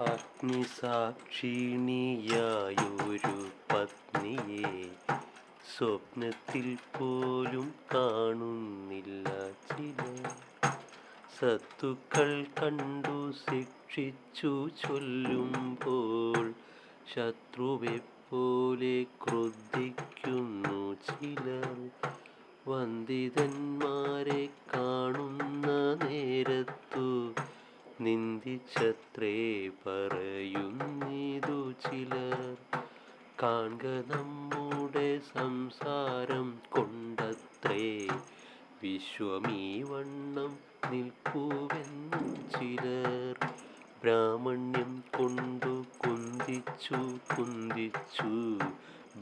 അഗ്നിസാക്ഷിണിയായൊരു പത്നിയെ സ്വപ്നത്തിൽ പോലും കാണുന്നില്ല ചിലർ. സത്തുക്കൾ കണ്ടു ശിക്ഷിച്ചു ചൊല്ലുമ്പോൾ ശത്രുവെപ്പോലെ ക്രുദ്ധിക്കുന്നു ചിലർ. വന്ദിതന്മാരെ കാണുന്ന നേരത്തു നിന്ദിച്ചത്രേ പറയുന്നിതു ചിലർ. കാൺക നമ്മുടെ സംസാരം കൊണ്ടത്രേ വിശ്വമീ വണ്ണം നിൽപ്പുവെന്നും ചിലർ. ബ്രാഹ്മണ്യം കൊണ്ടു കുന്തിച്ചു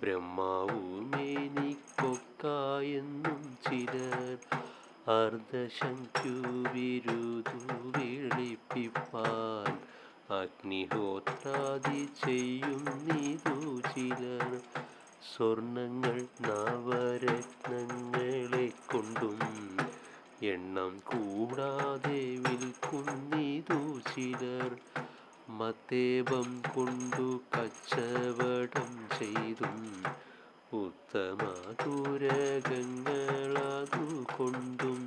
ബ്രഹ്മാവുമേനിക്കൊക്കായെന്നും ചിലർ. അർദ്ധശംഖു വിരുതു വിളിപ്പിപ്പാൻ അഗ്നിഹോത്രാദി ചെയ്യുന്നിതു ചിലർ. സ്വർണങ്ങൾ നവരത്നങ്ങളെ കൊണ്ടും എണ്ണം കൂടാതെ വിൽക്കുന്നിതു ചിലർ. മത്തേപം കൊണ്ടു കച്ചവടം ചെയ്തും ഉത്തമധുരകങ്ങളതു കൊണ്ടും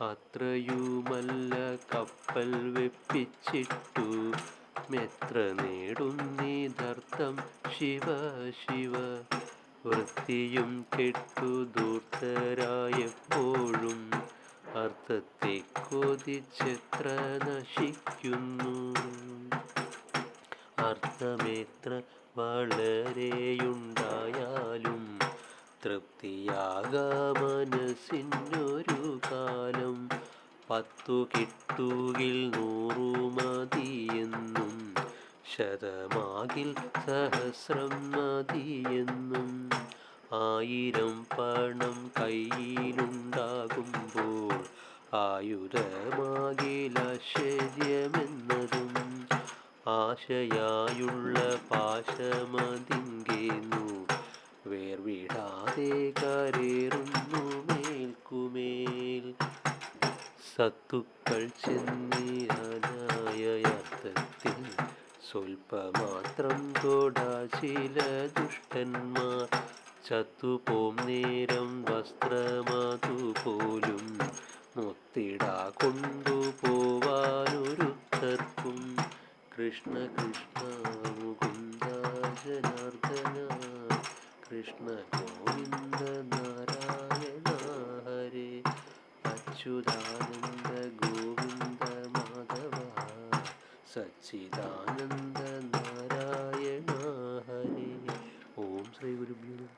അത്രയുമല്ല കപ്പൽ വെപ്പിച്ചിട്ടു എത്ര നേടുന്നിതർത്ഥം ശിവ ശിവ. വൃത്തിയും കെട്ടു ധൂർത്തരായെപ്പോഴും അർത്ഥത്തെ കൊതിച്ചെത്ര നശിക്കുന്നു. അർത്ഥമെത്ര വളരെയുണ്ടായാലും തൃപ്തിയാകാ മനസ്സിനൊരു കാലം. 10 കിട്ടുകിൽ 100 മതിയെന്നും 100 സഹസ്രം മതിയെന്നും. 1000 പണം കയ്യിലുണ്ടാകുമ്പോൾ ആയുധമാകിലാശ്ചര്യമെന്നതും. ആശയായുള്ള പാശമതിങ്കേന്നു വേർവിടാതെ കരേറുന്നു മേൽക്കുമേൽ. സത്തുക്കൾ ചെന്നിരാനായർത്ഥത്തിൽ സ്വൽപ്പമാത്രം തൊടാ ചില ദുഷ്ടന്മാർ. ചത്തുപോം നേരം വസ്ത്രമതുപോലും മൊത്തിടാ കൊണ്ടുപോവാനൊരുത്തർക്കും. കൃഷ്ണ കൃഷ്ണ മുകുന്ദ ജനാർദ്ദന കൃഷ്ണ ഗോവിന്ദ നാരായണ ഹരേ. അച്യുതാനന്ദ ഗോവിന്ദ മാധവ സച്ചിദാനന്ദ നാരായണ ഹരേ. ഓം ശ്രീ ഗുരുഭ്യോ നമഃ.